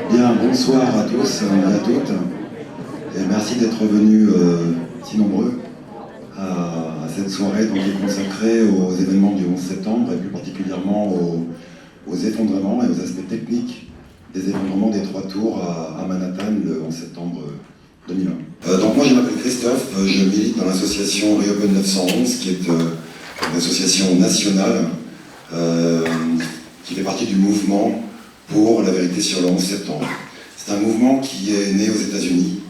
Bien, bonsoir à tous et à toutes, et merci d'être venus si nombreux à cette soirée donc, qui est consacrée aux événements du 11 septembre et plus particulièrement aux effondrements et aux aspects techniques des effondrements des 3 tours à Manhattan le 11 septembre 2001. Donc moi je m'appelle Christophe, je milite dans l'association Reopen 911 qui est une association nationale qui fait partie du mouvement pour la vérité sur le 11 septembre. C'est un mouvement qui est né aux États-Unis,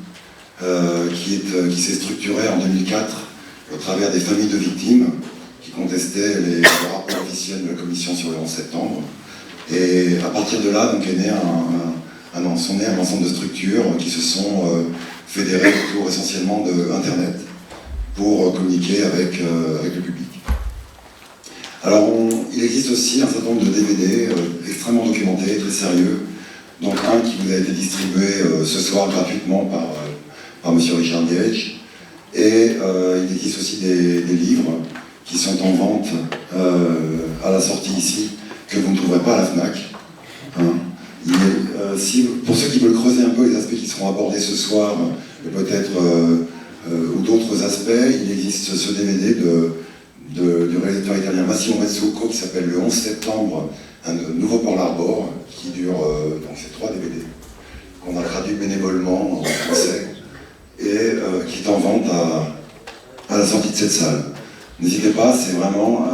qui s'est structuré en 2004 au travers des familles de victimes qui contestaient les rapports officiels de la commission sur le 11 septembre. Et à partir de là, donc, est né un ensemble de structures qui se sont fédérées autour essentiellement de Internet pour communiquer avec le public. Alors, il existe aussi un certain nombre de DVD extrêmement documentés, très sérieux, donc un qui vous a été distribué ce soir gratuitement par M. Richard Gage, et il existe aussi des livres qui sont en vente à la sortie ici, que vous ne trouverez pas à la FNAC. Hein. Pour ceux qui veulent creuser un peu les aspects qui seront abordés ce soir, et peut-être ou d'autres aspects, il existe ce DVD du réalisateur italien Massimo Mazzucco qui s'appelle Le 11 septembre, un nouveau Pearl Harbor, qui dure, donc c'est 3 DVD, qu'on a traduit bénévolement en français, et qui est en vente à la sortie de cette salle. N'hésitez pas, c'est vraiment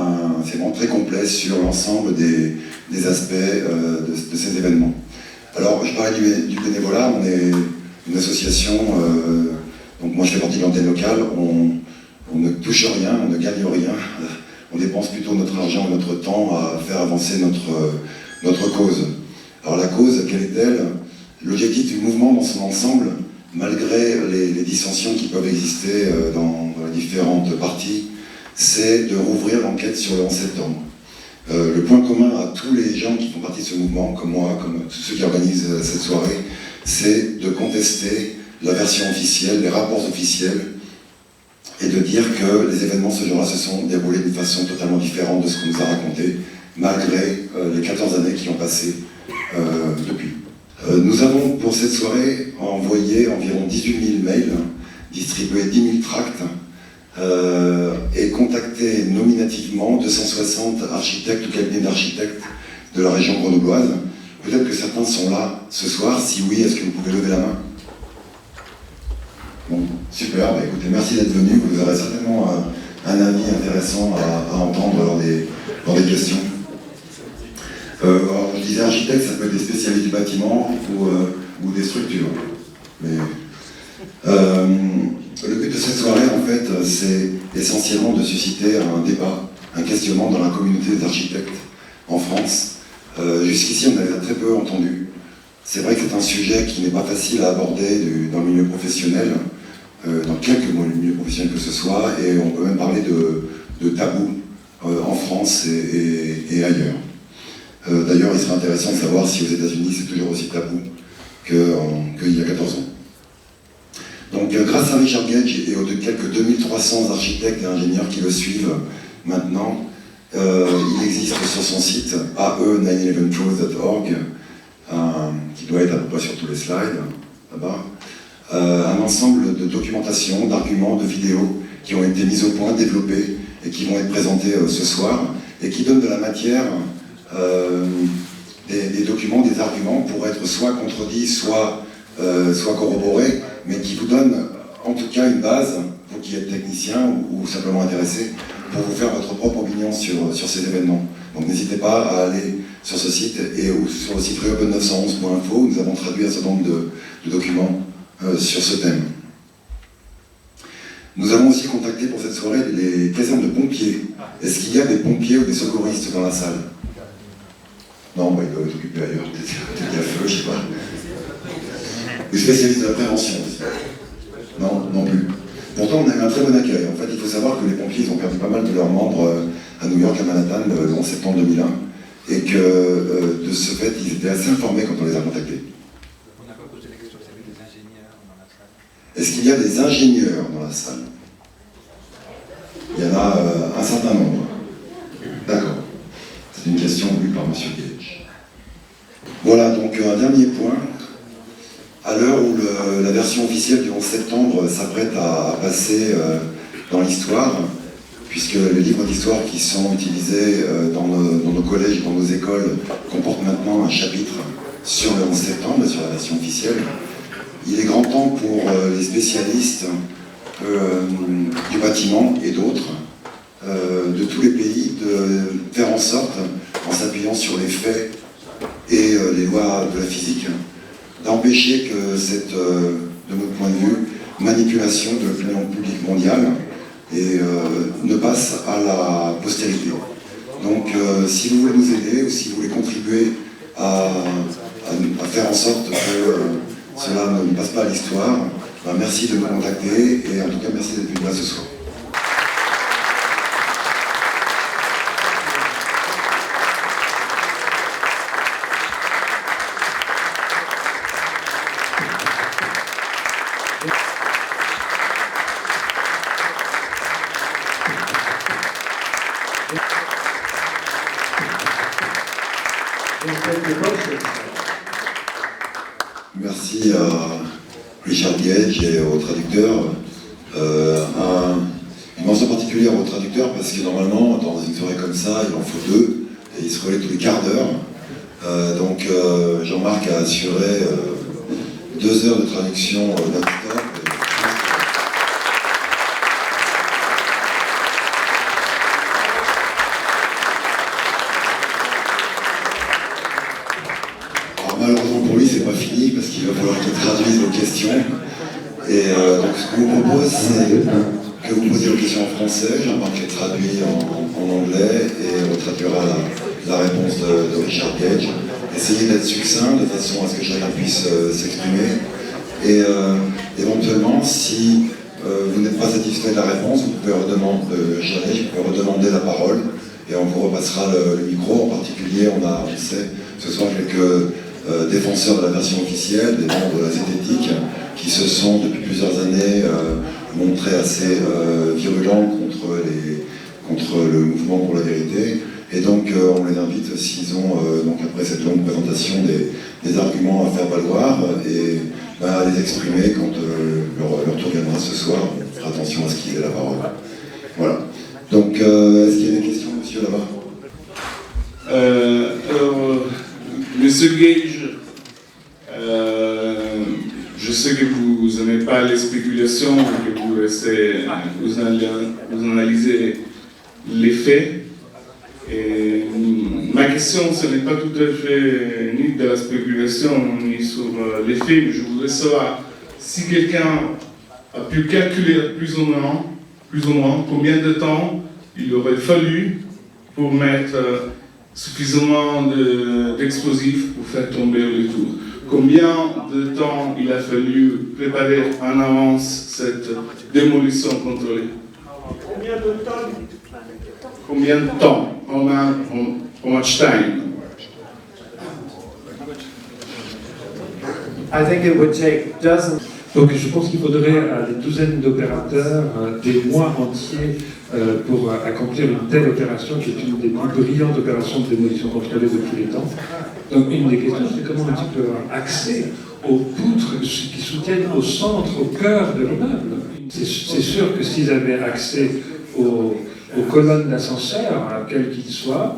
très complet sur l'ensemble des aspects de ces événements. Alors, je parlais du bénévolat, on est une association, donc moi je fais partie de l'antenne locale, on ne touche rien, on ne gagne rien, on dépense plutôt notre argent et notre temps à faire avancer notre cause. Alors la cause, quelle est-elle? L'objectif du mouvement dans son ensemble, malgré les dissensions qui peuvent exister dans les différentes parties, c'est de rouvrir l'enquête sur le 11 septembre. Le point commun à tous les gens qui font partie de ce mouvement, comme moi, comme tous ceux qui organisent cette soirée, c'est de contester la version officielle, les rapports officiels, et de dire que les événements ce jour-là se sont déroulés d'une façon totalement différente de ce qu'on nous a raconté, malgré les 14 années qui ont passé depuis. Nous avons pour cette soirée envoyé environ 18 000 mails, distribué 10 000 tracts, et contacté nominativement 260 architectes ou cabinets d'architectes de la région grenobloise. Peut-être que certains sont là ce soir. Si oui, est-ce que vous pouvez lever la main? Bon, super, bah écoutez, merci d'être venu. Vous aurez certainement un avis intéressant à entendre lors des questions. Alors, je disais architecte, ça peut être des spécialistes du bâtiment ou des structures. Mais, le but de cette soirée, en fait, c'est essentiellement de susciter un débat, un questionnement dans la communauté des architectes en France. Jusqu'ici, on avait très peu entendu. C'est vrai que c'est un sujet qui n'est pas facile à aborder dans le milieu professionnel, dans quelque milieu professionnel que ce soit, et on peut même parler de tabou en France et ailleurs. D'ailleurs, il serait intéressant de savoir si aux États-Unis c'est toujours aussi tabou qu'il y a 14 ans. Donc, grâce à Richard Gage et aux quelques 2300 architectes et ingénieurs qui le suivent maintenant, il existe sur son site ae911truth.org, qui doit être à peu près sur tous les slides, là-bas, un ensemble de documentation, d'arguments, de vidéos qui ont été mises au point, développées, et qui vont être présentées ce soir, et qui donnent de la matière, des documents, des arguments pour être soit contredits, soit corroborés, mais qui vous donnent en tout cas une base, vous qui êtes technicien ou simplement intéressé, pour vous faire votre propre opinion sur ces événements. Donc n'hésitez pas à aller sur ce site et sur le site reopen911.info, nous avons traduit un certain nombre de documents sur ce thème. Nous avons aussi contacté pour cette soirée les casernes de pompiers. Est-ce qu'il y a des pompiers ou des secouristes dans la salle? Non, bah, ils doivent être occupés ailleurs, peut-être qu'il y a feu, je sais pas. Des spécialistes de la prévention aussi. Non, non plus. Pourtant, on a eu un très bon accueil. En fait, il faut savoir que les pompiers ont perdu pas mal de leurs membres à New York, à Manhattan, le 11 septembre 2001, et que de ce fait, ils étaient assez informés quand on les a contactés. On n'a pas posé la question, s'il y avait des ingénieurs dans la salle. Est-ce qu'il y a des ingénieurs dans la salle? Il y en a un certain nombre. D'accord. C'est une question lue par M. Gage. Voilà, donc un dernier point. À l'heure où la version officielle du 11 septembre s'apprête à passer dans l'histoire, puisque les livres d'histoire qui sont utilisés dans nos collèges et dans nos écoles comportent maintenant un chapitre sur le 11 septembre, sur la version officielle, il est grand temps pour les spécialistes du bâtiment et d'autres, de tous les pays, de faire en sorte, en s'appuyant sur les faits et les lois de la physique, d'empêcher que cette, de notre point de vue, manipulation de l'opinion publique mondiale ne passe à la postérité. Donc si vous voulez nous aider ou si vous voulez contribuer à faire en sorte que cela ne passe pas à l'histoire, ben merci de nous contacter et en tout cas merci d'être venu là ce soir. Merci à Richard Gage et aux traducteurs. Une mention particulière aux traducteurs parce que normalement, dans une soirée comme ça, il en faut deux et ils se relaient tous les quarts d'heure. Donc Jean-Marc a assuré 2 heures de traduction non-stop. Malheureusement pour lui, c'est pas fini parce qu'il va falloir qu'il traduise vos questions. Et donc ce qu'on vous propose, c'est que vous posiez vos questions en français, Jean-Marc les traduit en anglais et on traduira la réponse de Richard Gage. Essayez d'être succinct de façon à ce que chacun puisse s'exprimer. Et éventuellement, si vous n'êtes pas satisfait de la réponse, vous pouvez redemander la parole et on vous repassera le micro. En particulier, on sait ce soir quelques défenseurs de la version officielle, des membres de la zététique, qui se sont depuis plusieurs années montrés assez virulents contre le mouvement pour la vérité. Et donc on les invite, s'ils ont, donc après cette longue présentation, des arguments à faire valoir et à les exprimer quand leur tour viendra ce soir. On fera attention à ce qu'ils aient la parole. Voilà. Donc est-ce qu'il y a des questions, monsieur, là-bas? Monsieur Gage, je sais que vous n'aimez pas les spéculations, que vous analysez les faits. Et ma question, ce n'est pas tout à fait ni de la spéculation, ni sur les faits, mais je voudrais savoir si quelqu'un a pu calculer plus ou moins combien de temps il aurait fallu pour mettre suffisamment d'explosifs pour faire tomber le tour. Combien de temps il a fallu préparer en avance cette démolition contrôlée? Combien de temps? Combien de temps? How much time? I think it would take dozens. Donc je pense qu'il faudrait à des douzaines d'opérateurs des mois entiers pour accomplir une telle opération qui est une des plus brillantes opérations de démolition contrôlée de tous les temps. Donc une des questions, c'est comment un type peut avoir accès aux poutres qui soutiennent au centre, au cœur de l'immeuble. C'est sûr que s'ils avaient accès aux colonnes d'ascenseur, quelles qu'ils soient,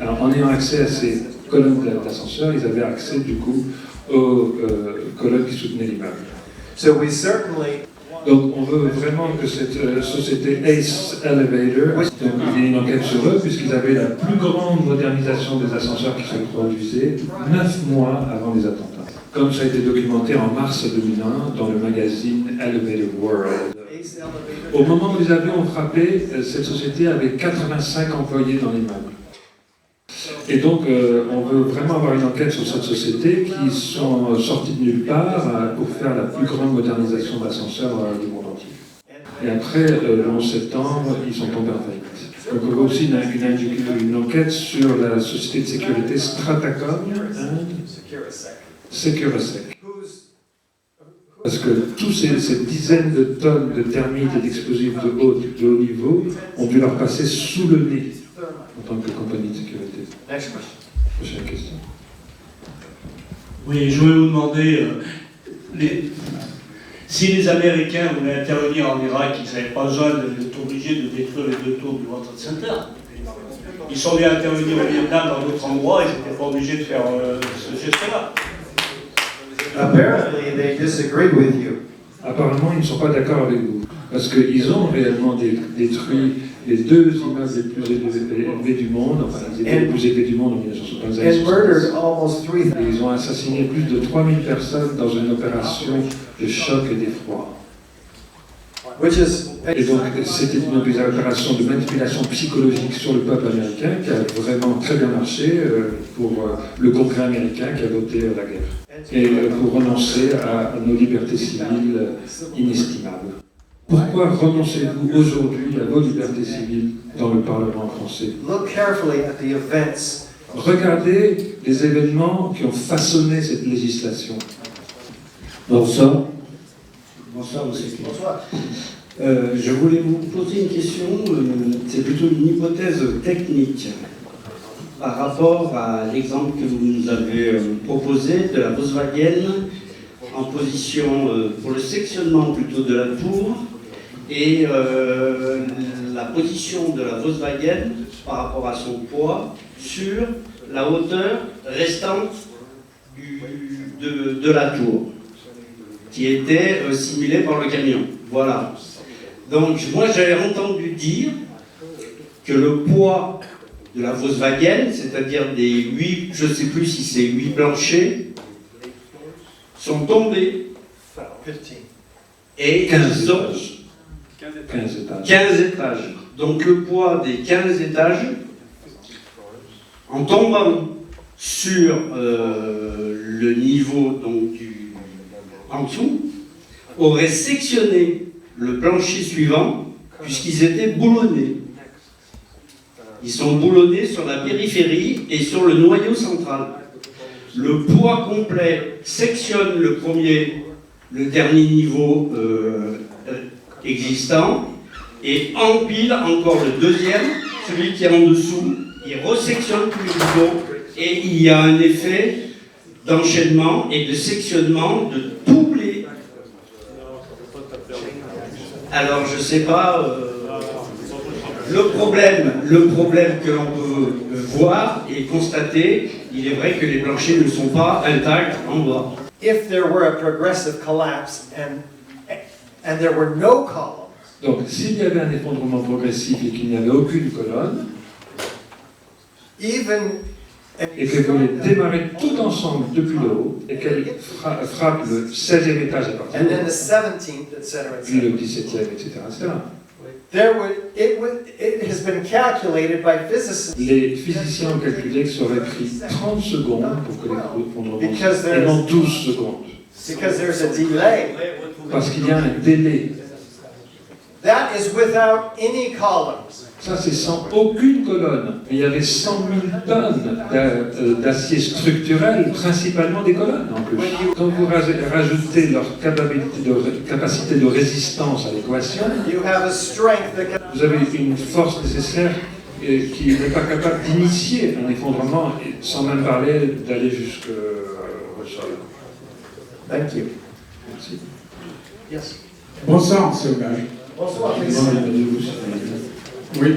alors, en ayant accès à ces colonnes d'ascenseur, ils avaient accès du coup aux colonnes qui soutenaient l'immeuble. So we certainly. Donc on veut vraiment que cette société Ace Elevator, donc il y ait une enquête sur eux, puisqu'ils avaient la plus grande modernisation des ascenseurs qui se produisait 9 mois avant les attentats. Comme ça a été documenté en mars 2001 dans le magazine Elevator World. Au moment où les avions ont frappé, cette société avait 85 employés dans l'immeuble. Et donc, on veut vraiment avoir une enquête sur cette société qui sont sortis de nulle part pour faire la plus grande modernisation d'ascenseurs du monde entier. Et après, le 11 septembre, ils sont tombés en faillite. Donc, on veut aussi une enquête sur la société de sécurité Stratacom Securasec. Parce que toutes ces dizaines de tonnes de thermites et d'explosifs de haut niveau ont dû leur passer sous le nez en tant que compagnie de sécurité. Prochaine question. Oui, je voulais vous demander, si les Américains voulaient intervenir en Irak, ils n'avaient pas besoin d'être obligés de détruire les 2 tours du World Trade Center. Ils sont venus intervenir au Vietnam dans d'autres endroits, ils n'étaient pas obligés de faire ce geste-là. apparently they disagree with you. Apparemment, ils ne sont pas d'accord avec vous. Parce qu'ils ont réellement détruit les 2 immeubles les plus élevés du monde, enfin les étaient les plus élevés du monde en 1975. And murdered almost 3,000. Et ils ont assassiné plus de 3000 personnes dans une opération de choc et d'effroi. Which is Et donc, c'était une opération de manipulation psychologique sur le peuple américain qui a vraiment très bien marché pour le Congrès américain qui a voté la guerre. Et pour renoncer à nos libertés civiles inestimables. Pourquoi renoncez-vous aujourd'hui à vos libertés civiles dans le Parlement français? look carefully at the events. Regardez les événements qui ont façonné cette législation. Bonsoir. Bonsoir, monsieur. Bonsoir. Je voulais vous poser une question, c'est plutôt une hypothèse technique par rapport à l'exemple que vous nous avez proposé de la Volkswagen en position pour le sectionnement plutôt de la tour et la position de la Volkswagen par rapport à son poids sur la hauteur restante de la tour qui était simulée par le camion. Voilà. Donc, moi, j'avais entendu dire que le poids de la Volkswagen, c'est-à-dire des 8, je ne sais plus si c'est 8 planchers, sont tombés. 15. Et 15 ils ont étages. 15 étages. 15 étages. Donc, le poids des 15 étages, en tombant sur le niveau donc, en dessous, aurait sectionné le plancher suivant, puisqu'ils étaient boulonnés. Ils sont boulonnés sur la périphérie et sur le noyau central. Le poids complet sectionne le dernier niveau existant, et empile encore le deuxième, celui qui est en dessous, il resectionne tous les niveaux, et il y a un effet d'enchaînement et de sectionnement de tous les... Alors, je ne sais pas, le problème que l'on peut voir et constater, il est vrai que les planchers ne sont pas intacts en bas. If there were a progressive collapse and there were no columns, Donc, s'il y avait un effondrement progressif et qu'il n'y avait aucune colonne, even et que vous les démarrez tout ensemble depuis le haut, et qu'elle frappe le 16e étage à partir and de then là, the 17th, etc., puis le etc. 17e, etc., etc. It has been calculated by physicists Les physiciens ont calculé que ça aurait pris 30 secondes pour que l'effondrement Because et non 12 secondes. because there's a delay. Parce qu'il y a un délai. That is without any columns. Ça, c'est sans aucune colonne. Il y avait 100 000 tonnes d'acier structurel, principalement des colonnes en plus. Quand vous rajoutez leur capacité de résistance à l'équation, You have a strength that can, vous avez une force nécessaire qui n'est pas capable d'initier un effondrement, sans même parler d'aller jusqu'au sol. Thank you. Merci. Yes. Bonsoir, M. Gage. Bonsoir. Oui.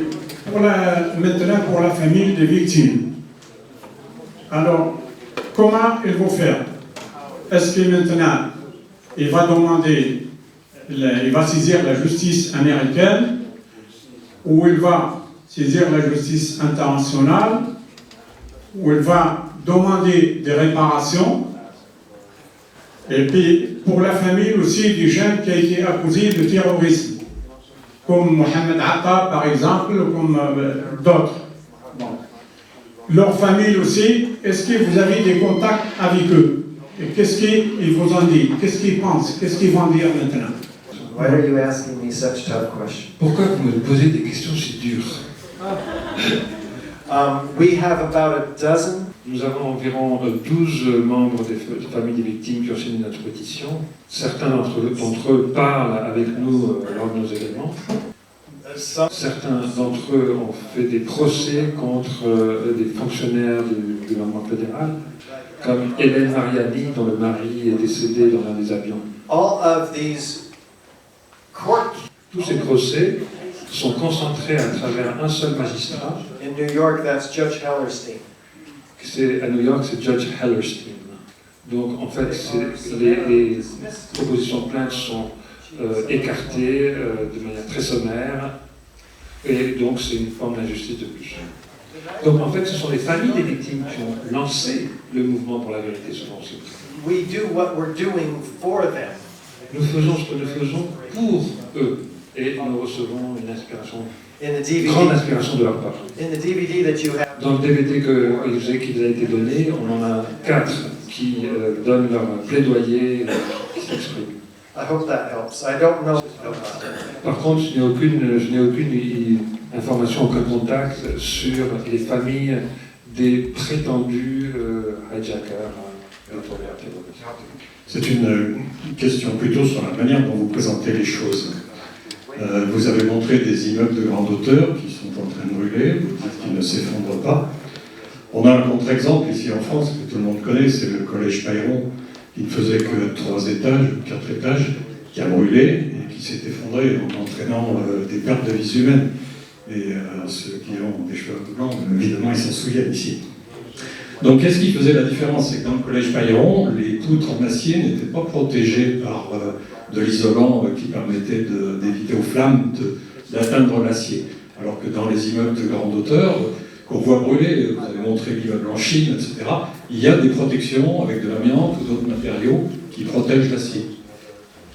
Maintenant, pour la famille des victimes. Alors, comment ils vont faire? Est-ce que maintenant, il va demander, il va saisir la justice américaine, ou il va saisir la justice internationale, ou il va demander des réparations? Et puis, pour la famille aussi du jeune qui a été accusé de terrorisme, comme Mohamed Atta, par exemple, ou comme d'autres. Bon. Leur famille aussi, est-ce que vous avez des contacts avec eux? Et qu'est-ce qu'ils vous ont dit? Qu'est-ce qu'ils pensent? Qu'est-ce qu'ils vont dire maintenant? Why are you asking me such tough questions? Pourquoi vous me posez des questions si dures? We have about a dozen. Nous avons environ 12 membres des familles des victimes qui ont signé notre pétition. Certains d'entre eux parlent avec nous lors de nos événements. Certains d'entre eux ont fait des procès contre des fonctionnaires du gouvernement fédéral. comme Hélène Mariani, dont le mari est décédé dans l'un des avions. All of these court Tous ces procès sont concentrés à travers un seul magistrat. in New York, that's Judge Hellerstein. À New York, c'est Judge Hellerstein. Donc, en fait, les propositions de plainte sont écartées de manière très sommaire, et donc c'est une forme d'injustice de plus. Donc, en fait, ce sont les familles des victimes qui ont lancé le mouvement pour la vérité selon ce livre. We do what we're doing for them. Nous faisons ce que nous faisons pour eux, et nous recevons une inspiration, In the une grande DVD, inspiration de leur part. in the DVD that you have, Dans le DVD qui vous a été donné, on en a 4 qui donnent leur plaidoyer, qui s'expriment. I hope that helps. I don't know about it. Par contre, je n'ai aucune information, aucun contact sur les familles des prétendus hijackers terroristes. C'est une question plutôt sur la manière dont vous présentez les choses. Vous avez montré des immeubles de grande hauteur qui sont en train de brûler, vous dites qu'ils ne s'effondrent pas. On a un contre-exemple ici en France que tout le monde connaît, c'est le collège Payron, qui ne faisait que 3 étages ou 4 étages, qui a brûlé et qui s'est effondré en entraînant des pertes de vies humaines. Et ceux qui ont des cheveux blancs, évidemment, ils s'en souviennent ici. Donc, qu'est-ce qui faisait la différence? C'est que dans le collège Payron, les poutres en acier n'étaient pas protégées par de l'isolant qui permettait d'éviter aux flammes d'atteindre l'acier. Alors que dans les immeubles de grande hauteur, qu'on voit brûler, vous avez montré l'immeuble en Chine, etc., il y a des protections avec de l'amiante ou d'autres matériaux qui protègent l'acier.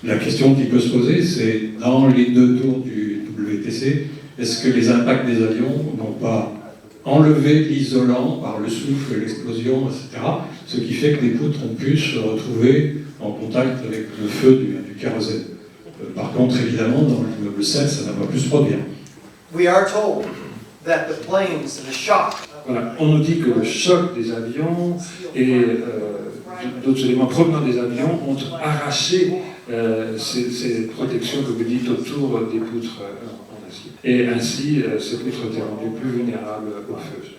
La question qui peut se poser, c'est dans les 2 tours du WTC, est-ce que les impacts des avions n'ont pas enlevé l'isolant par le souffle, l'explosion, etc., ce qui fait que les poutres ont pu se retrouver en contact avec le feu du kérosène. Par contre, évidemment, dans l'immeuble 7, ça n'a pas pu se produire. We are told that the planes, the shock, Voilà. On nous dit que le choc des avions et d'autres éléments provenant des avions ont arraché ces protections que vous dites autour des poutres en acier. Et ainsi, ces poutres étaient rendues plus vulnérables au feu.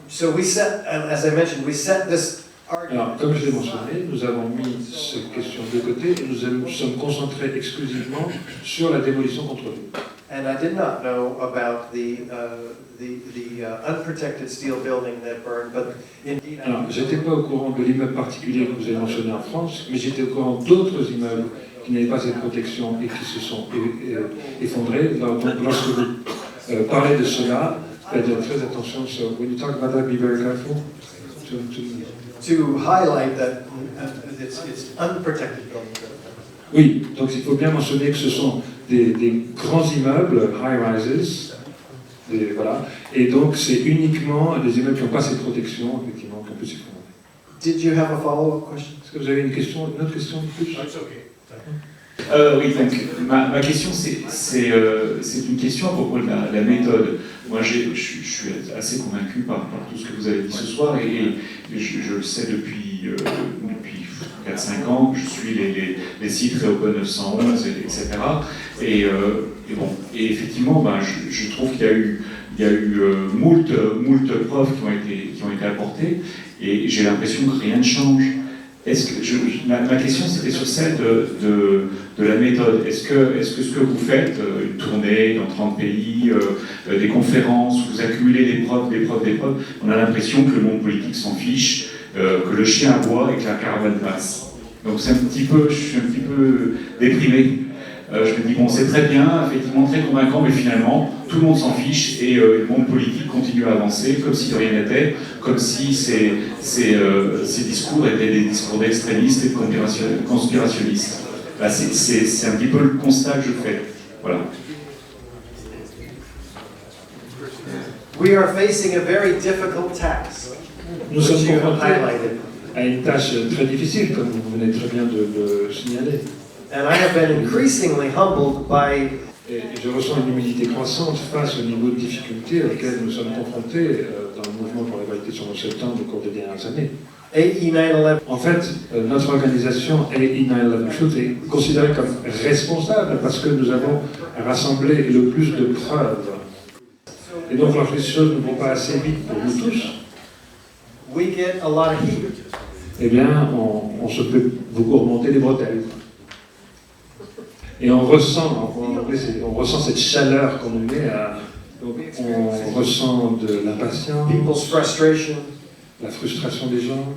so we set, as I mentioned, we set this argument. Alors, comme je l'ai mentionné, nous avons mis cette question de côté et nous sommes concentrés exclusivement sur la démolition contrôlée. And I did not know about the unprotected steel building that burned, but indeed I Alors, j'étais pas au courant de l'immeuble particulier que vous avez mentionné en France, mais j'étais au courant d'autres immeubles qui n'avaient pas cette protection et qui se sont effondrés. Donc, lorsque vous parlez de cela, faites très attention. So, when you talk about that, be very careful. to highlight that it's unprotected building. Oui, donc il faut bien mentionner que ce sont des grands immeubles, high-rises, voilà, et donc c'est uniquement des immeubles qui n'ont pas cette protection, effectivement, qu'on peut s'effondrer. Did you have a follow-up question? Est-ce que vous avez une autre question de plus? Oui, donc ma question, c'est une question à propos de la méthode. Moi, je suis assez convaincu par tout ce que vous avez dit ce soir, et je le sais depuis 4-5 ans, que je suis les sites Reopen 911, etc. Et effectivement, je trouve qu'il y a eu moult preuves qui ont été apportées, et j'ai l'impression que rien ne change. Ma question, c'était sur celle de la méthode. Est-ce que ce que vous faites, une tournée dans 30 pays, des conférences, vous accumulez des preuves, on a l'impression que le monde politique s'en fiche, que le chien aboie et que la caravane passe. Donc je suis un petit peu déprimé. Je me dis, bon, c'est très bien, effectivement très convaincant, mais finalement, tout le monde s'en fiche et le monde politique continue à avancer comme si de rien n'était, comme si ces discours étaient des discours d'extrémistes et de conspirationnistes. C'est un petit peu le constat que je fais. Voilà. We are facing a very difficult task, Nous which sommes you have confrontés highlighted. à une tâche très difficile, comme vous venez très bien de le signaler. And I have been increasingly humbled by Et je ressens une humilité croissante face au niveau de difficulté auquel nous sommes confrontés dans le mouvement pour la vérité sur le 11 septembre au cours des dernières années. AE 9/11. En fait, notre organisation AE 9/11 Truth est considérée comme responsable parce que nous avons rassemblé le plus de preuves. Et donc, lorsque les choses ne vont pas assez vite pour nous tous, we get a lot of heat. eh bien, on se fait beaucoup remonter les bretelles. Et on ressent, en anglais, on ressent cette chaleur qu'on nous met à... Donc, on ressent de l'impatience, People's frustration. la frustration des gens.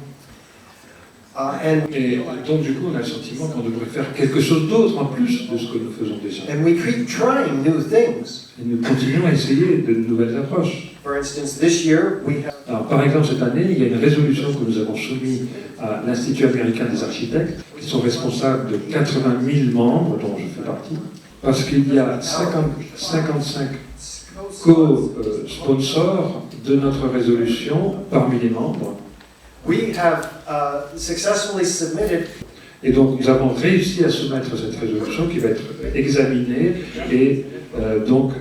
And Et donc, du coup, on a le sentiment qu'on devrait faire quelque chose d'autre en plus de ce que nous faisons déjà. we keep trying new things. Et nous continuons à essayer de nouvelles approches. For instance, this year we have Alors, par exemple, cette année, il y a une résolution que nous avons soumise à l'Institut américain des architectes, qui sont responsables de 80 000 membres, dont je fais partie, parce qu'il y a 55 co-sponsors de notre résolution parmi les membres. we have successfully submitted Et donc, nous avons réussi à soumettre cette résolution qui va être examinée et donc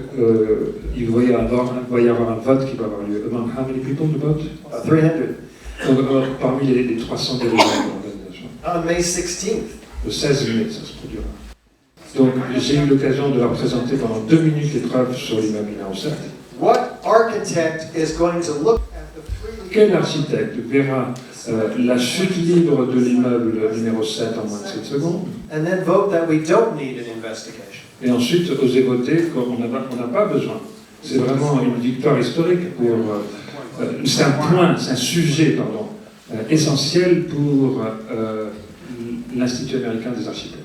il va y avoir un vote qui va avoir lieu. Among how many people to vote? 300 Donc, parmi les 300 dirigeants de l'organisation. on May 16th. Le 16 mai, ça se produira. Donc, j'ai eu l'occasion de leur présenter pendant 2 minutes l'épreuve sur l'immeuble numéro 7. What architect is going to look at the freely Quel architecte verra la chute libre de l'immeuble numéro 7 en moins de 7 secondes and then vote that we don't need an investigation? et ensuite oser voter qu'on n'a pas besoin? C'est vraiment une victoire historique pour... c'est un point, c'est un sujet, pardon, essentiel pour l'Institut américain des architectes.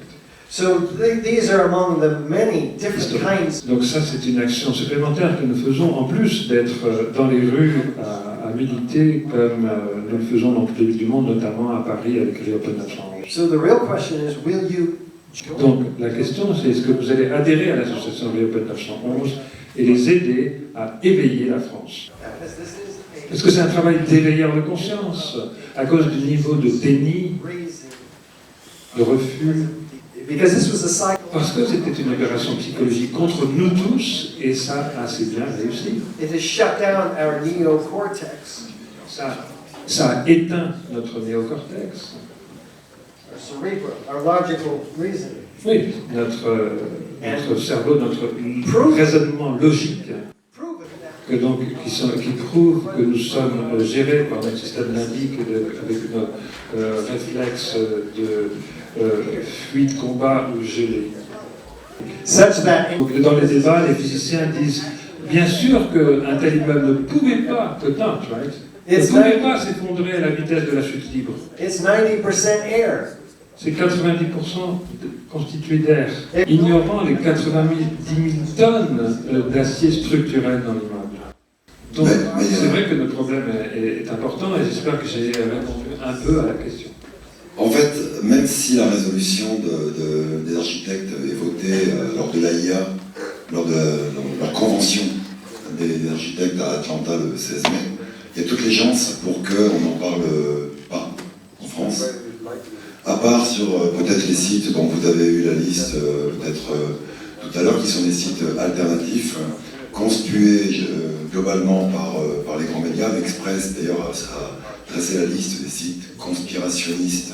So these are among the many different kinds. Donc ça, c'est une action supplémentaire que nous faisons, en plus d'être dans les rues à militer, comme nous le faisons dans toutes les villes du monde, notamment à Paris avec Reopen 911. So the real question is, will you Donc la question, c'est est-ce que vous allez adhérer à l'association Reopen 911 et les aider à éveiller la France? Est-ce que c'est un travail d'éveilleur de conscience à cause du niveau de déni, de refus? because this was a cycle. Parce que c'était une opération psychologique contre nous tous, et ça a assez bien réussi. It has shut down our neocortex, Ça a éteint notre néocortex. our cerebrum, our logical reasoning. Oui, notre cerveau, notre raisonnement logique, que donc, qui prouve que nous sommes gérés par notre système limbique avec nos réflexes de fuite, combat ou gelée. Such that Donc, dans les débats, les physiciens disent bien sûr qu'un tel immeuble ne pouvait pas, right? Ne pouvait pas s'effondrer à la vitesse de la chute libre. it's 90% air. C'est 90% constitué d'air, ignorant les 90 000 tonnes d'acier structurel dans l'immeuble. Donc, c'est vrai que notre problème est important et j'espère que j'ai répondu un peu à la question. En fait, même si la résolution des architectes est votée lors de l'AIA, lors de la convention des architectes à Atlanta le 16 mai, il y a toutes les chances pour qu'on n'en parle pas en France, à part sur peut-être les sites dont vous avez eu la liste peut-être tout à l'heure, qui sont des sites alternatifs, conspués globalement par les grands médias. L'Express d'ailleurs a tracé la liste des sites conspirationnistes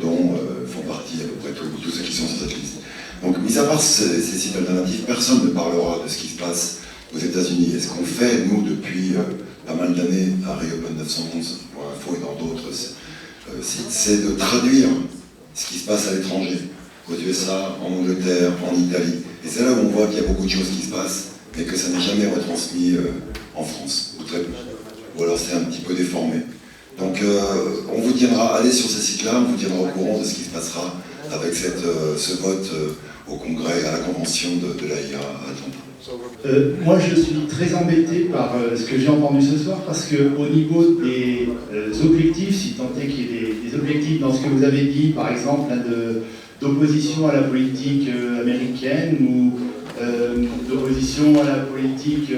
dont font partie à peu près tous ceux qui sont sur cette liste. Donc, mis à part ces sites alternatifs, personne ne parlera de ce qui se passe aux États-Unis. Et ce qu'on fait, nous, depuis pas mal d'années à Reopen 911, pour Info et dans d'autres sites, c'est de traduire ce qui se passe à l'étranger, aux USA, en Angleterre, en Italie. Et c'est là où on voit qu'il y a beaucoup de choses qui se passent, mais que ça n'est jamais retransmis en France, ou très peu. Ou alors c'est un petit peu déformé. Donc on vous tiendra, allez sur ces sites-là, on vous tiendra au courant de ce qui se passera avec ce vote au Congrès, à la convention de l'AIA à Atlanta. Moi, je suis très embêté par ce que j'ai entendu ce soir, parce qu'au niveau des objectifs, si tant est qu'il y ait des objectifs dans ce que vous avez dit, par exemple, d'opposition à la politique américaine ou d'opposition à la politique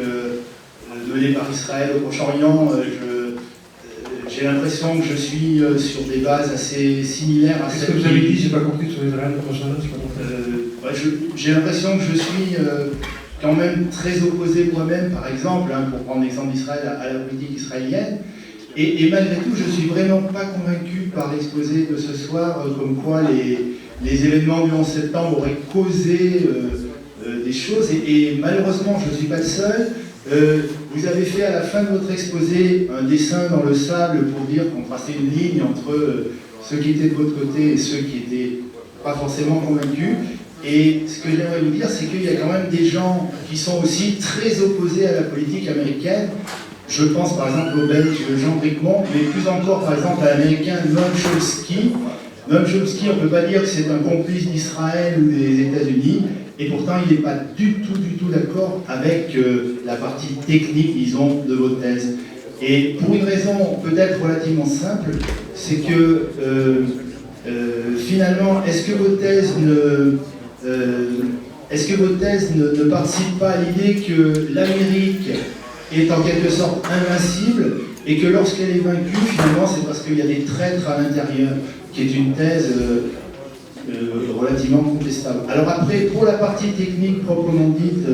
menée par Israël au Proche-Orient, j'ai l'impression que je suis sur des bases assez similaires à celles. Qu'est-ce que vous avez dit? J'ai pas compris sur Israël au Proche-Orient. J'ai l'impression que je suis quand même très opposé moi-même, par exemple, pour prendre l'exemple d'Israël, à la politique israélienne. Et malgré tout, je ne suis vraiment pas convaincu par l'exposé de ce soir, comme quoi les événements du 11 septembre auraient causé des choses. Et malheureusement, je ne suis pas le seul. Vous avez fait à la fin de votre exposé un dessin dans le sable pour dire qu'on traçait une ligne entre ceux qui étaient de votre côté et ceux qui n'étaient pas forcément convaincus. Et ce que j'aimerais vous dire, c'est qu'il y a quand même des gens qui sont aussi très opposés à la politique américaine. Je pense par exemple au Belge Jean Bricmont, mais plus encore par exemple à l'Américain Noam Chomsky. Noam Chomsky, on ne peut pas dire que c'est un complice d'Israël ou des États-Unis, et pourtant il n'est pas du tout d'accord avec la partie technique, disons, de votre thèse. Et pour une raison peut-être relativement simple, c'est que finalement, est-ce que vos thèses ne participent pas à l'idée que l'Amérique est en quelque sorte invincible et que lorsqu'elle est vaincue, finalement, c'est parce qu'il y a des traîtres à l'intérieur, qui est une thèse relativement contestable. Alors après, pour la partie technique proprement dite,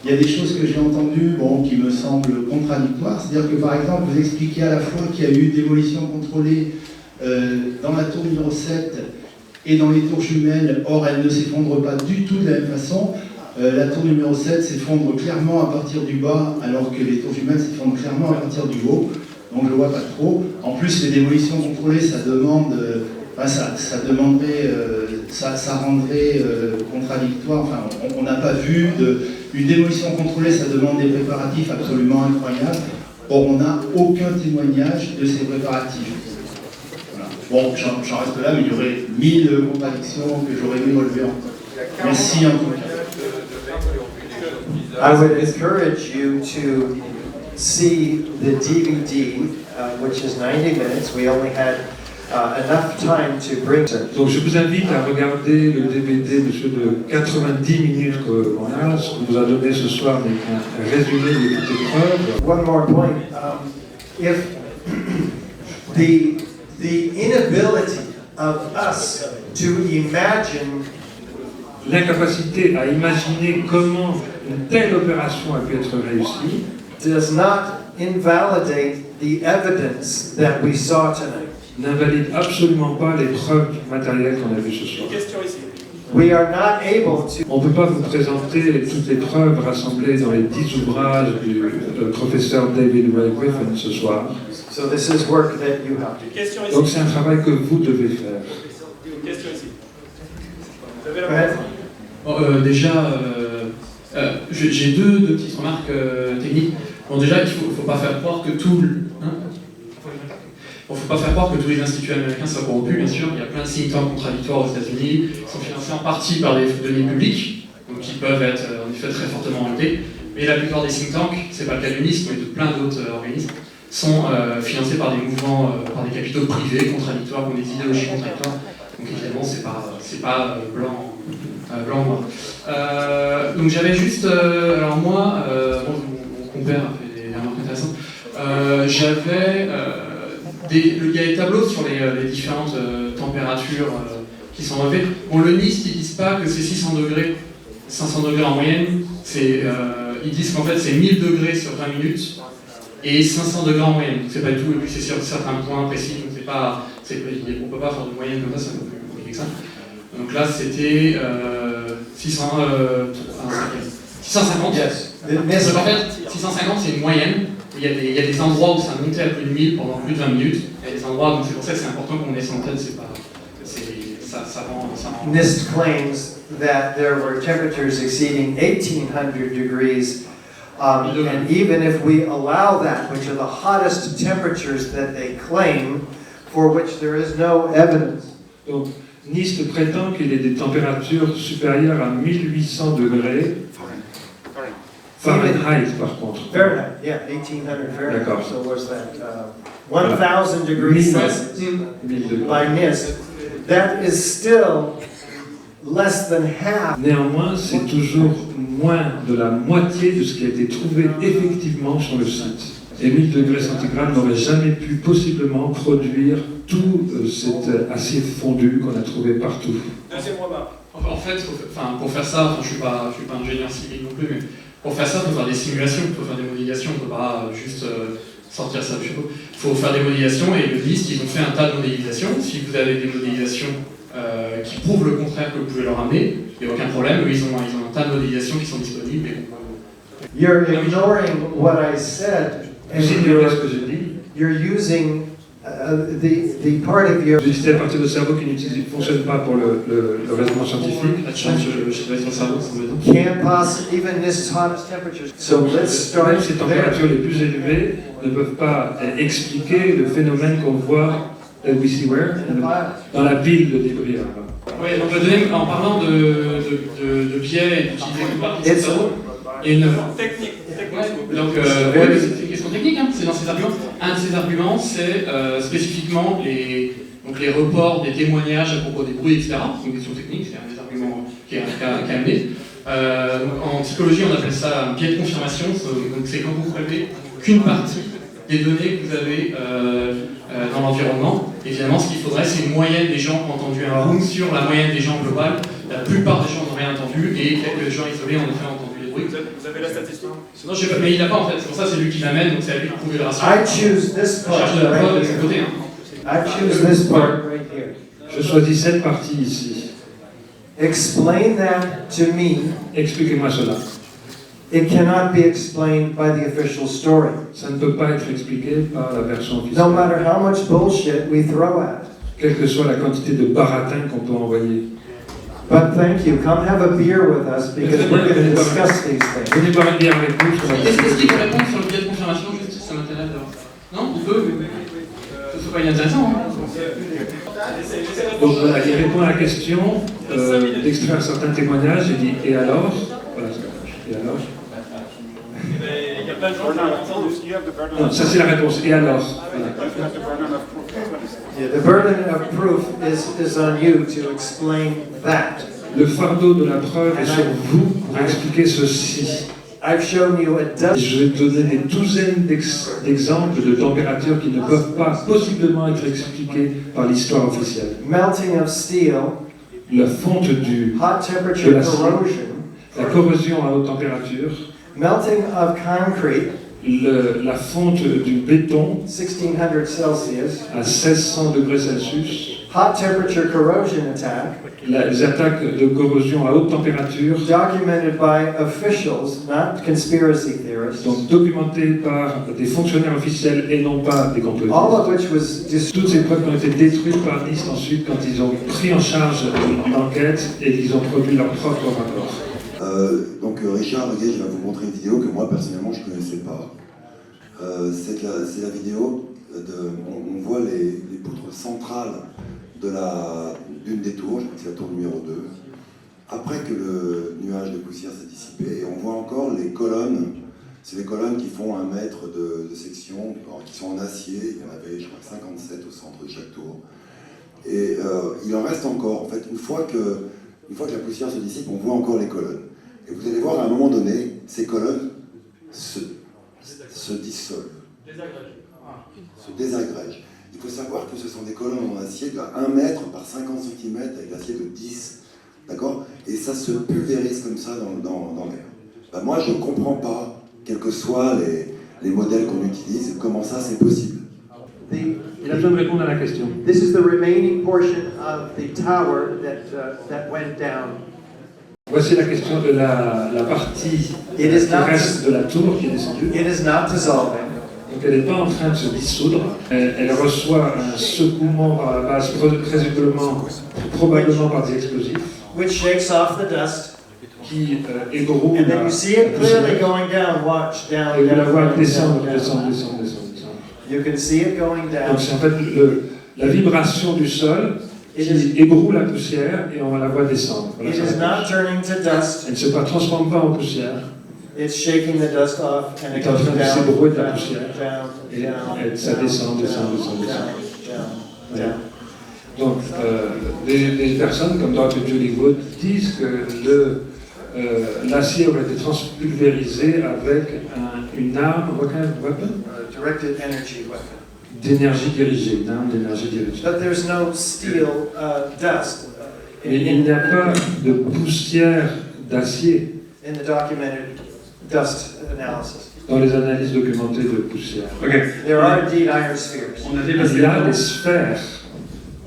il y a des choses que j'ai entendues qui me semblent contradictoires. C'est-à-dire que par exemple, vous expliquez à la fois qu'il y a eu démolition contrôlée dans la tour numéro 7 et dans les tours jumelles, or elles ne s'effondrent pas du tout de la même façon. La tour numéro 7 s'effondre clairement à partir du bas, alors que les tours jumelles s'effondrent clairement à partir du haut. Donc je ne vois pas trop. En plus, les démolitions contrôlées, ça demande, ça rendrait contradictoire. Enfin, on n'a pas vu une démolition contrôlée, ça demande des préparatifs absolument incroyables. Or, on n'a aucun témoignage de ces préparatifs. Voilà. Bon, j'en reste là, mais il y aurait 1000 contradictions que j'aurais aimé relever encore. Merci en tout cas. I would encourage you to see the DVD, which is 90 minutes. We only had enough time to bring it. Donc je vous invite à regarder le DVD de 90 minutes qu'on a, ce qu'on vous a donné ce soir, mais un résumé de toutes les preuves. One more point. If the inability of us to imagine l'incapacité à imaginer comment une telle opération a pu être réussie does not invalidate the evidence that we saw tonight. N'invalide absolument pas les preuves matérielles qu'on a vues ce soir. We are not able to. On ne peut pas vous présenter toutes les preuves rassemblées dans les 10 ouvrages du professeur David Ray Griffin ce soir. So this is work that you have to do. Donc c'est un travail que vous devez faire. Question ici. J'ai deux petites remarques techniques. Bon, déjà, il ne faut pas faire croire que faut pas faire croire que tous les instituts américains soient corrompus, bien sûr. Il y a plein de think tanks contradictoires aux États-Unis qui sont financés en partie par des deniers publics, donc qui peuvent être en effet très fortement orientés. Mais la plupart des think tanks, c'est pas le cas de l'UNISP, mais de plein d'autres organismes, sont financés par des mouvements, par des capitaux privés contradictoires, qui ont des idéologies contradictoires. Donc évidemment, c'est pas blanc ou noir. Donc j'avais juste, alors moi, mon compère a fait des remarques intéressantes. Il y a des tableaux sur les différentes températures qui sont relevées. Bon, le NIST, ils disent pas que c'est 500 degrés en moyenne. Ils disent qu'en fait c'est 1000 degrés sur 20 minutes et 500 degrés en moyenne. Donc c'est pas du tout, et puis c'est sur certains points précis. Donc on peut pas faire de moyenne comme ça, c'est un peu plus compliqué que ça. Donc là c'était 650. Yes. Donc en fait, 650 c'est une moyenne. Il y a des endroits où ça montait à plus de 1000 pendant plus de 20 minutes. Il y a des endroits, donc c'est pour ça que c'est important qu'on ait ça en tête. Ça rend. NIST claims that there were temperatures exceeding 1800 degrees. And even if we allow that, which are the hottest temperatures that they claim, for which there is no evidence. Donc, NIST prétend qu'il y a des températures supérieures à 1800 degrés. Fahrenheit, par contre. Fahrenheit, yeah, 1800 Fahrenheit. D'accord. So what's that? 1000 degrees Celsius by NIST. That is still less than half. Néanmoins, c'est toujours moins de la moitié de ce qui a été trouvé effectivement sur le site. Et 1000 degrés centigrades n'aurait jamais pu possiblement produire tout cet acier fondu qu'on a trouvé partout. Deuxième remarque. En fait, pour faire ça, je suis pas ingénieur civil non plus, mais pour faire ça, il faut faire des simulations, il faut faire des modélisations, on ne peut pas juste sortir ça du chapeau. Il faut faire des modélisations et le NIST, ils ont fait un tas de modélisations. Si vous avez des modélisations qui prouvent le contraire que vous pouvez leur amener, il n'y a aucun problème. Eux, ils ont un tas de modélisations qui sont disponibles et You're ignoring what I said, and Vous ignorez ce que j'ai dit. you're using the part of your... C'était à partir de cerveau qui ne fonctionne pas pour le raisonnement scientifique. La chance, je sais pas si son cerveau, ça veut dire. Can't possibly, even this hottest temperature. So let's start Même ces there. températures les plus élevées ne peuvent pas expliquer le phénomène qu'on voit we see where, dans la pile de débris. Oui, donc le deuxième, en parlant de biais et d'utiliser une partie de It's cerveau, il y a une technique. Ouais, donc, c'est une question technique, hein, c'est dans ces arguments. Un de ces arguments, c'est spécifiquement les reports des témoignages à propos des bruits, etc. C'est une question technique, c'est un des arguments qui est amené. En psychologie, on appelle ça un biais de confirmation. Donc, c'est quand vous prélevez qu'une partie des données que vous avez dans l'environnement. Évidemment, ce qu'il faudrait, c'est une moyenne des gens qui ont entendu un room sur la moyenne des gens globale. La plupart des gens n'ont rien entendu et quelques gens isolés en effet ont entendu les bruits. Vous avez la statistique? Non, je sais pas, mais il n'a pas en fait. C'est pour ça c'est lui qui l'amène, donc c'est à lui de prouver le ratio. I choose this La part charge de la preuve de right son here. côté. Hein. I choose this part right here. Je choisis cette partie ici. Explain that to me. Expliquez-moi cela. It cannot be explained by the official story. Ça ne peut pas être expliqué par la version No officielle. matter how much bullshit we throw at it. Quelle que soit la quantité de baratin qu'on peut envoyer. But thank you. Come have a beer with us because we're going to discuss these things. Venez boire une bière avec nous sur la Est-ce qu'il peut répondre sur le biais de confirmation juste? Ça m'intéresse d'avoir. Non, il peut, mais ce serait pas inintéressant. Hein. Donc voilà, il répond à la question d'extraire certains témoignages. Il dit et alors voilà, et alors Il y a plein de gens qui ont entendu. Non, ça c'est la réponse. Et alors voilà. Yeah, the burden of proof is on you to explain that. Le fardeau de la preuve est sur vous pour expliquer ceci. I've shown you a dozen. Je vais donner des douzaines d'exemples de températures qui ne peuvent pas possiblement être expliquées par l'histoire officielle. Melting of steel, La fonte du hot temperature de l'acier, corrosion, la corrosion à haute température, melting of concrete, la fonte du béton 1600 Celsius, à 1600 degrés Celsius, hot temperature corrosion attack, les attaques de corrosion à haute température, documented by officials, not conspiracy theorists, donc documentées par des fonctionnaires officiels et non pas des all complotistes. of which was Toutes ces preuves ont été détruites par NIST ensuite quand ils ont pris en charge l'enquête et qu'ils ont produit leur propre rapport. Donc Richard Gage va vous montrer une vidéo que moi personnellement je ne connaissais pas. C'est la vidéo, on voit les poutres centrales d'une des tours, je crois que c'est la tour numéro 2, après que le nuage de poussière s'est dissipé, et on voit encore les colonnes, c'est les colonnes qui font 1 mètre de section, alors, qui sont en acier, il y en avait je crois 57 au centre de chaque tour. Et il en reste encore, en fait, une fois que la poussière se dissipe, on voit encore les colonnes. Et vous allez voir, à un moment donné, ces colonnes se dissolvent, se désagrègent. Il faut savoir que ce sont des colonnes en acier de 1 mètre par 50 cm avec l'acier de 10, d'accord? Et ça se pulvérise comme ça dans l'air. Ben moi, je ne comprends pas, quels que soient les modèles qu'on utilise, comment ça c'est possible. Il a besoin de répondre à la question. This is the remaining portion of the tower that went down. Voici la question de la partie It is qui not- reste de la tour qui est descendue. It is not dissolving. Donc elle n'est pas en train de se dissoudre. Elle reçoit un secouement par la base, probablement par des explosifs, Which shakes off the dust. qui ébroue And then la you see it clearly poussière. going down. Watch, down, Et vous la down, voyez down, descendre, down, descendre, down. descendre, descendre, descendre. You can see it going down. Donc c'est en fait la vibration du sol qui ébroue la poussière et on la voit descendre. Voilà, It ça is va. not turning to dust. Elle ne se transforme pas en poussière. It's shaking the dust off and Elle it est en goes train de down, s'ébrouer de la down, poussière. down, Et down, ça descend, descend, descend, descend. down, down. Donc, des personnes comme Dr. Julie Wood disent que l'acier aurait été transpulvérisé avec une arme, what kind of weapon? Directed energy weapon. D'énergie dirigée, une arme d'énergie dirigée. But there's no steel dust Mais il n'y a pas de poussière d'acier in the documented dust analysis. dans les analyses documentées de poussière. Okay. There are indeed iron spheres. On a dépassé Il y a des sphères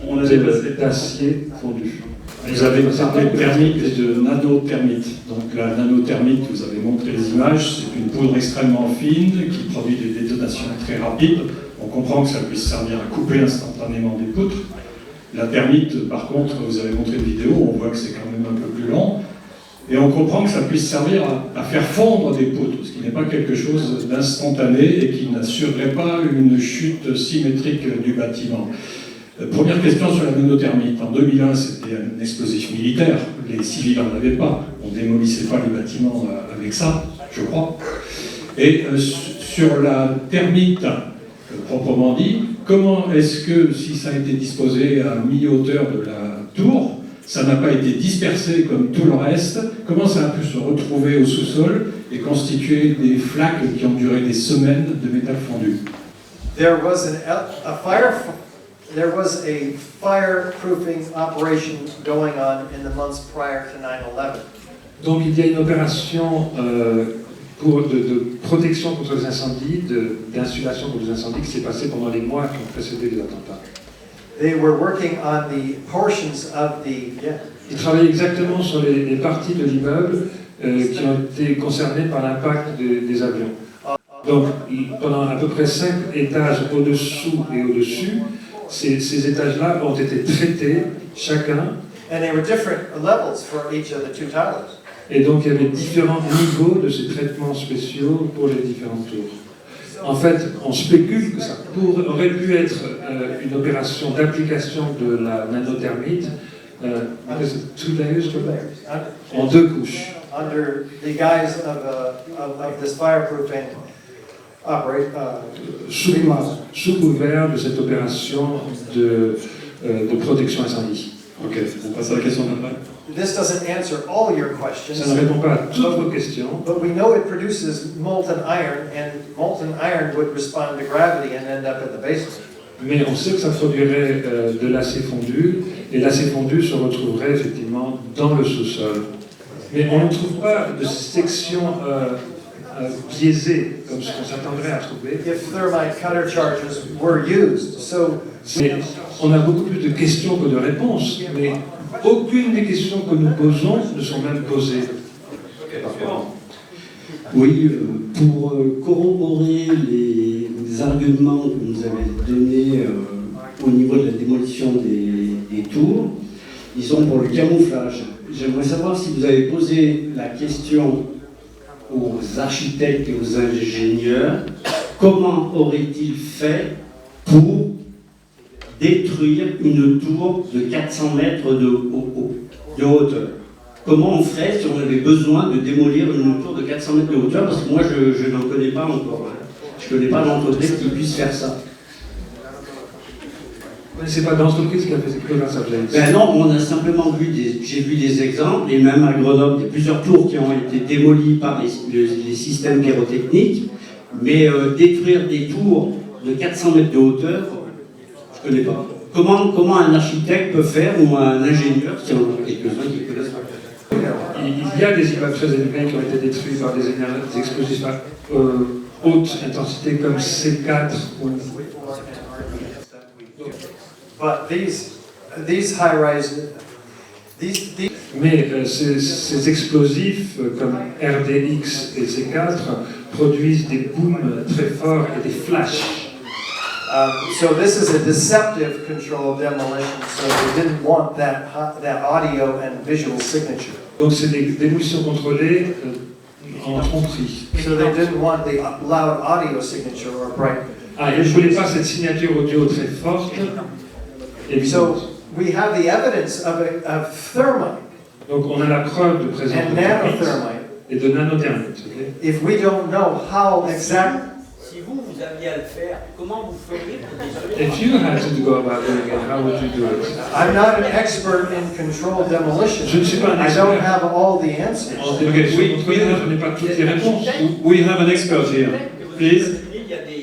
On a dépassé d'acier fondu. Vous avez parlé de thermite et de nanothermite. Donc la nanothermite, vous avez montré les images, c'est une poudre extrêmement fine qui produit des détonations très rapides. On comprend que ça puisse servir à couper instantanément des poutres. La thermite, par contre, vous avez montré une vidéo, on voit que c'est quand même un peu plus long. Et on comprend que ça puisse servir à faire fondre des poutres, ce qui n'est pas quelque chose d'instantané et qui n'assurerait pas une chute symétrique du bâtiment. Première question sur la nanothermite. En 2001, c'était un explosif militaire. Les civils n'en avaient pas. On ne démolissait pas les bâtiments avec ça, je crois. Et sur la thermite, proprement dit, comment est-ce que, si ça a été disposé à mi-hauteur de la tour, ça n'a pas été dispersé comme tout le reste, comment ça a pu se retrouver au sous-sol et constituer des flaques qui ont duré des semaines de métal fondu? There was a fireproofing operation going on in the months prior to 9/11. Donc il y a une opération de protection contre les incendies, d'insulation contre les incendies qui s'est passée pendant les mois qui ont précédé les attentats. They were working on the portions of the... Ils travaillaient exactement sur les parties de l'immeuble qui ont été concernées par l'impact des avions. Donc pendant à peu près 5 étages au-dessous et au-dessus, ces étages-là ont été traités, chacun. And there were different levels for each of the two towers. Et donc il y avait différents niveaux de ces traitements spéciaux pour les différentes tours. En fait, on spécule que ça aurait pu être une opération d'application de la nanothermite en 2 couches. Under the guise of this fireproofing sous couvert de cette opération de protection incendie. Ok, on passe à la question d'après. This doesn't answer all your questions. Ça ne répond pas à toutes vos questions. But we know it produces molten iron, and molten iron would respond to gravity and end up at the basement. Mais on sait que ça produirait de l'acier fondu, et l'acier fondu se retrouverait effectivement dans le sous-sol. Mais on ne trouve pas de section biaisée, comme ce qu'on s'attendrait à trouver. If thermite cutter charges were used, so... On a beaucoup plus de questions que de réponses, mais aucune des questions que nous posons ne sont même posées. Oui, pour corroborer les arguments que vous avez donnés au niveau de la démolition des tours, disons pour le camouflage, j'aimerais savoir si vous avez posé la question aux architectes et aux ingénieurs, comment auraient-ils fait pour détruire une tour de 400 mètres de hauteur? Comment on ferait si on avait besoin de démolir une tour de 400 mètres de hauteur? Parce que moi, je n'en connais pas encore. Je ne connais pas d'entreprise qui puisse faire ça. Vous ne connaissez pas d'entreprise qui a fait ça? Ben non, on a simplement j'ai vu des exemples, et même à Grenoble, il y a plusieurs tours qui ont été démolies par les systèmes pyrotechniques, mais détruire des tours de 400 mètres de hauteur, je ne connais pas. Comment un architecte peut faire, ou un ingénieur, si on a quelques-uns qui connaissent pas? Il y a des immeubles très élevés qui ont été détruits par des explosifs à haute intensité comme C4 ou... But these high-rise, Mais ces explosifs comme RDX et C4 produisent des booms très forts et des flashs. So this is a deceptive controlled demolition, so they didn't want that audio and visual signature. Donc c'est des démolitions contrôlées en tromperie. So they didn't want the loud audio signature or bright. Ah, ils ne voulaient pas cette signature audio très forte. Et so we have the evidence of thermite. Donc on a la preuve de présence and de nanothermite. Et de nanothermite. Okay? If we don't know how exact. Si vous aviez à le faire, comment vous feriez pour détruire? If you had to go about doing it, how would you do it? I'm not an expert in controlled demolition. Je ne suis pas un I expert. don't have all the answers. Okay, je n'ai pas toutes les réponses. We have an expert here, please.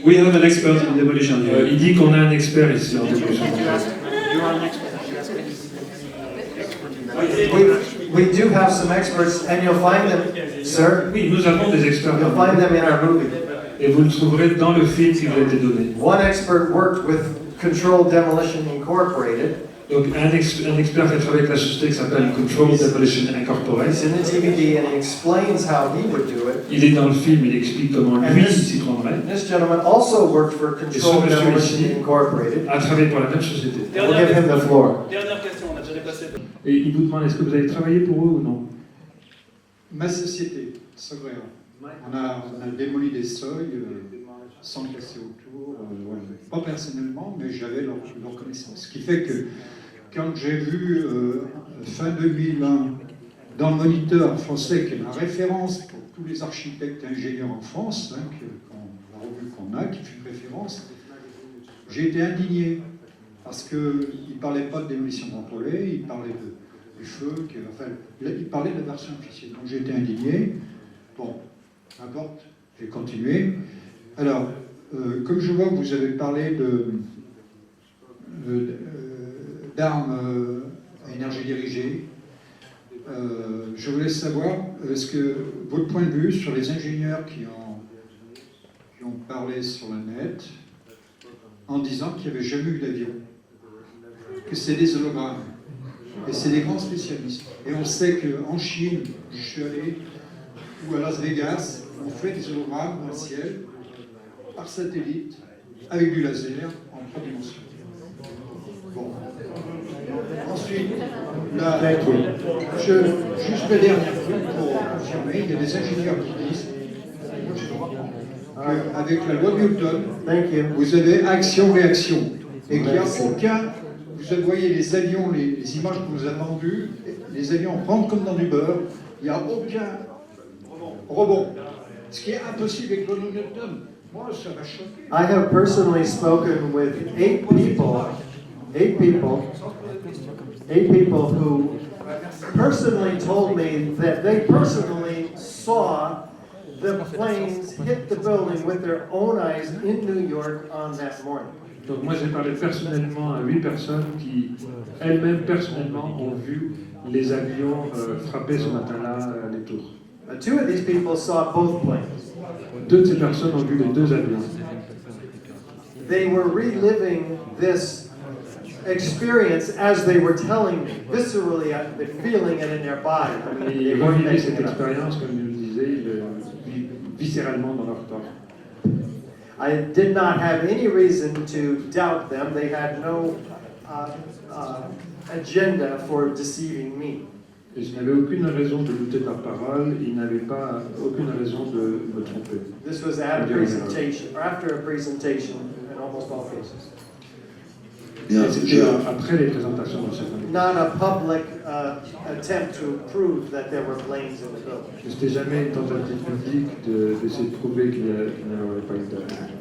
We have an expert in demolition here. Il dit qu'on a un expert ici en démolition. We do have some experts, and you'll find them, sir. Oui, nous avons des experts. You'll find them in our movie. Et vous le trouverez dans le film qui vous a été donné. One expert worked with Controlled Demolition Incorporated. Donc un expert qui a travaillé avec la société qui s'appelle Controlled Demolition Incorporated. He's in the DVD and he explains how he would do it. Il est dans le film, il explique comment lui s'y prendrait. This gentleman also worked for Controlled Demolition Incorporated. A travaillé pour la même société. We'll give him the floor. Dernière question, on a déjà dépassé. Et il vous demande est-ce que vous avez travaillé pour eux ou non? Ma société, Sogréa, on a démoli des seuils sans casser autour, voilà. Pas personnellement, mais j'avais leur connaissance. Ce qui fait que quand j'ai vu fin 2001 dans le Moniteur français, qui est la référence pour tous les architectes et ingénieurs en France, hein, la revue qu'on a, qui fait une référence, j'ai été indigné, parce qu'il ne parlait pas de démolition contrôlée, il parlait du feu, enfin, il parlait de la version officielle. Donc j'ai été indigné. Bon, n'importe, j'ai continué. Alors, comme je vois que vous avez parlé d'armes à énergie dirigée, je voulais savoir, est-ce que votre point de vue sur les ingénieurs qui ont parlé sur le net en disant qu'il n'y avait jamais eu d'avion, que c'est des hologrammes, et c'est des grands spécialistes. Et on sait qu'en Chine, je suis allé, ou à Las Vegas, on fait des hologrammes dans le ciel, par satellite, avec du laser, en 3 dimensions. Bon. Ensuite, là, juste le dernier truc pour confirmer, il y a des ingénieurs qui disent qu'avec la loi de Newton, vous avez action-réaction. Et qu'il n'y a aucun... Vous voyez les avions, les images que vous avez vendues, les avions rentrent comme dans du beurre, il n'y a aucun rebond. Ce qui est impossible avec la loi de Newton. Moi, ça m'a choqué. I have personally spoken with 8 people who personally told me that they personally saw the planes hit the building with their own eyes in New York on that morning. Donc moi j'ai parlé personnellement à 8 personnes qui elles-mêmes personnellement ont vu les avions frapper ce matin-là les tours. 2 of these people saw both planes. 2 de ces personnes ont vu les 2 avions. They were reliving this experience as they were telling me, viscerally, the feeling it in their body. I mean, Ils revivaient cette expérience, comme je le disais, viscéralement dans leur corps. I did not have any reason to doubt them. They had no agenda for deceiving me. Et je n'avais aucune raison de douter de leur parole, ils n'avaient pas aucune raison de me tromper. This was at a presentation, or after a presentation, in almost all cases. C'était après les présentations dans certains cas. Not a public attempt to prove that there were planes in the building. C'était jamais une tentative publique d'essayer de prouver qu'il n'y avait pas eu d'avion.